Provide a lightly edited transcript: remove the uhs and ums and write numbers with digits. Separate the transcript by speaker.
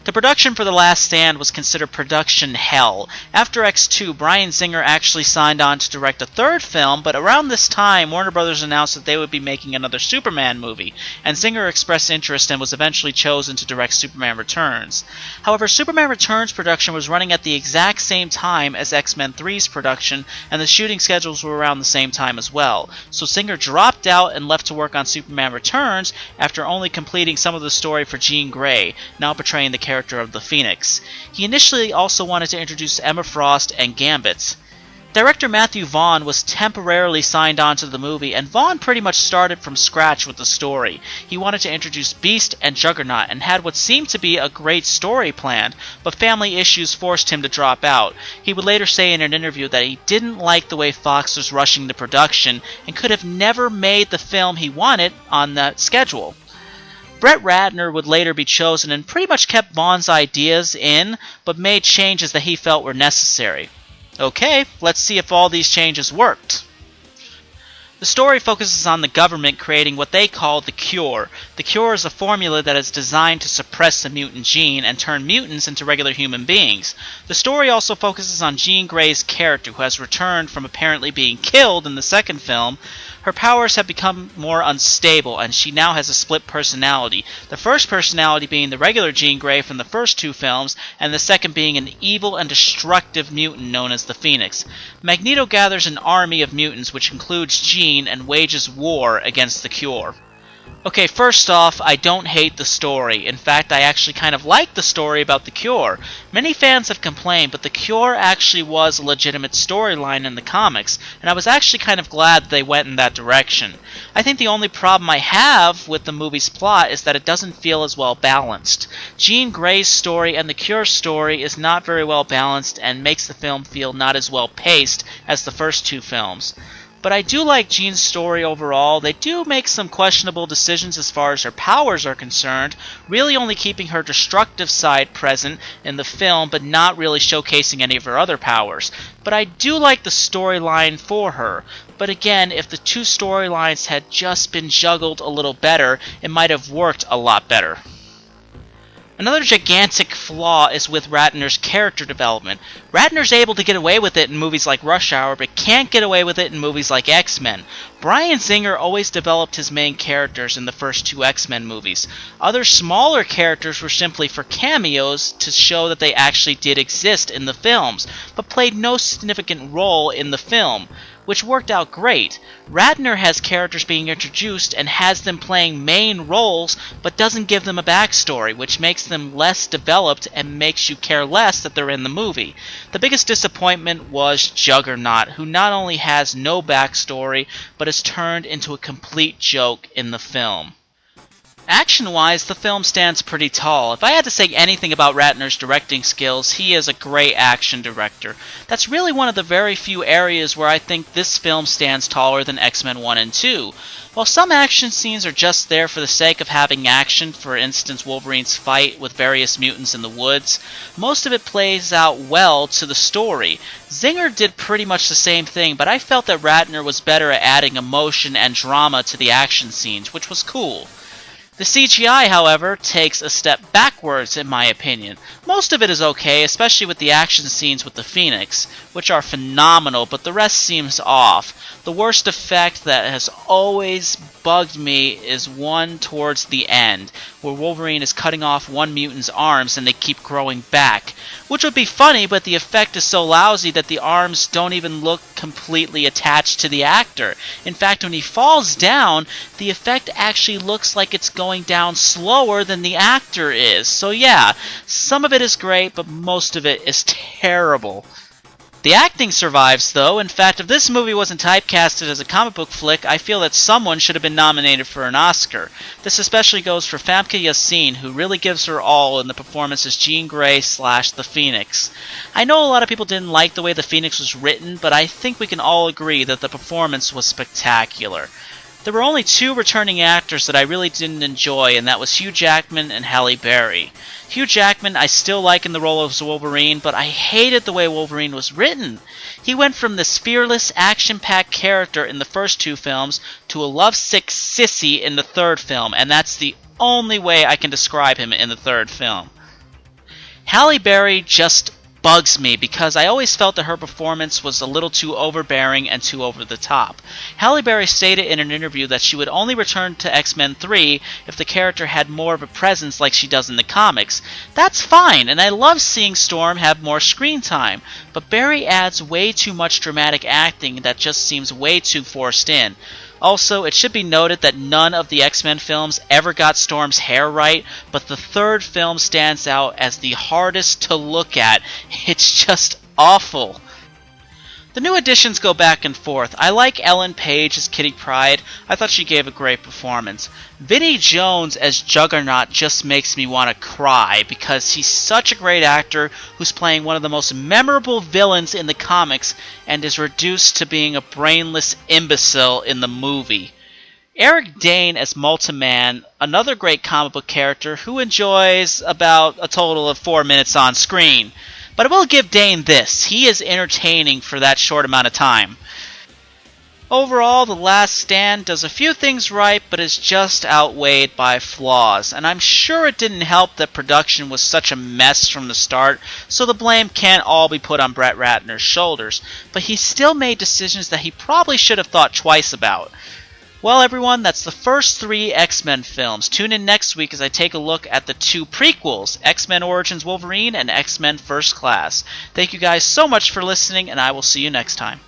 Speaker 1: The production for The Last Stand was considered production hell. After X2, Bryan Singer actually signed on to direct a third film, but around this time, Warner Brothers announced that they would be making another Superman movie, and Singer expressed interest and was eventually chosen to direct Superman Returns. However, Superman Returns production was running at the exact same time as X-Men 3's production, and the shooting schedules were around the same time as well, so Singer dropped out and left to work on Superman Returns after only completing some of the story for Jean Grey, now portraying the character of the Phoenix. He initially also wanted to introduce Emma Frost and Gambit. Director Matthew Vaughn was temporarily signed on to the movie, and Vaughn pretty much started from scratch with the story. He wanted to introduce Beast and Juggernaut and had what seemed to be a great story planned, but family issues forced him to drop out. He would later say in an interview that he didn't like the way Fox was rushing the production and could have never made the film he wanted on that schedule. Brett Ratner would later be chosen and pretty much kept Vaughn's ideas in, but made changes that he felt were necessary. Okay, let's see if all these changes worked. The story focuses on the government creating what they call the Cure. The Cure is a formula that is designed to suppress the mutant gene and turn mutants into regular human beings. The story also focuses on Jean Grey's character, who has returned from apparently being killed in the second film. Her powers have become more unstable, and she now has a split personality. The first personality being the regular Jean Grey from the first two films, and the second being an evil and destructive mutant known as the Phoenix. Magneto gathers an army of mutants, which includes Jean, and wages war against the Cure. Okay, first off, I don't hate the story. In fact, I actually kind of like the story about the Cure. Many fans have complained, but the Cure actually was a legitimate storyline in the comics, and I was actually kind of glad they went in that direction. I think the only problem I have with the movie's plot is that it doesn't feel as well balanced. Jean Grey's story and the Cure's story is not very well balanced and makes the film feel not as well paced as the first two films. But I do like Jean's story overall. They do make some questionable decisions as far as her powers are concerned, really only keeping her destructive side present in the film, but not really showcasing any of her other powers. But I do like the storyline for her. But again, if the two storylines had just been juggled a little better, it might have worked a lot better. Another gigantic flaw is with Ratner's character development. Ratner's able to get away with it in movies like Rush Hour, but can't get away with it in movies like X-Men. Bryan Singer always developed his main characters in the first two X-Men movies. Other smaller characters were simply for cameos to show that they actually did exist in the films, but played no significant role in the film, which worked out great. Ratner has characters being introduced and has them playing main roles, but doesn't give them a backstory, which makes them less developed and makes you care less that they're in the movie. The biggest disappointment was Juggernaut, who not only has no backstory, but is turned into a complete joke in the film. Action-wise, the film stands pretty tall. If I had to say anything about Ratner's directing skills, he is a great action director. That's really one of the very few areas where I think this film stands taller than X-Men 1 and 2. While some action scenes are just there for the sake of having action, for instance Wolverine's fight with various mutants in the woods, most of it plays out well to the story. Singer did pretty much the same thing, but I felt that Ratner was better at adding emotion and drama to the action scenes, which was cool. The CGI, however, takes a step backwards in my opinion. Most of it is okay, especially with the action scenes with the Phoenix, which are phenomenal, but the rest seems off. The worst effect that has always bugged me is one towards the end, where Wolverine is cutting off one mutant's arms and they keep growing back. Which would be funny, but the effect is so lousy that the arms don't even look completely attached to the actor. In fact, when he falls down, the effect actually looks like it's going down slower than the actor is. So yeah, some of it is great, but most of it is terrible. The acting survives, though. In fact, if this movie wasn't typecasted as a comic book flick, I feel that someone should have been nominated for an Oscar. This especially goes for Famke Yassin, who really gives her all in the performance as Jean Grey / the Phoenix. I know a lot of people didn't like the way the Phoenix was written, but I think we can all agree that the performance was spectacular. There were only two returning actors that I really didn't enjoy, and that was Hugh Jackman and Halle Berry. Hugh Jackman I still like in the role of Wolverine, but I hated the way Wolverine was written. He went from this fearless, action-packed character in the first two films to a lovesick sissy in the third film, and that's the only way I can describe him in the third film. Halle Berry just bugs me because I always felt that her performance was a little too overbearing and too over the top. Halle Berry stated in an interview that she would only return to X-Men 3 if the character had more of a presence like she does in the comics. That's fine, and I love seeing Storm have more screen time, but Berry adds way too much dramatic acting that just seems way too forced in. Also, it should be noted that none of the X-Men films ever got Storm's hair right, but the third film stands out as the hardest to look at. It's just awful. The new additions go back and forth. I like Ellen Page as Kitty Pryde. I thought she gave a great performance. Vinnie Jones as Juggernaut just makes me want to cry because he's such a great actor who's playing one of the most memorable villains in the comics and is reduced to being a brainless imbecile in the movie. Eric Dane as Multiman, another great comic book character who enjoys about a total of 4 minutes on screen. But I will give Dane this. He is entertaining for that short amount of time. Overall, The Last Stand does a few things right, but is just outweighed by flaws. And I'm sure it didn't help that production was such a mess from the start, so the blame can't all be put on Brett Ratner's shoulders. But he still made decisions that he probably should have thought twice about. Well, everyone, that's the first 3 X-Men films. Tune in next week as I take a look at the 2 prequels, X-Men Origins Wolverine and X-Men First Class. Thank you guys so much for listening, and I will see you next time.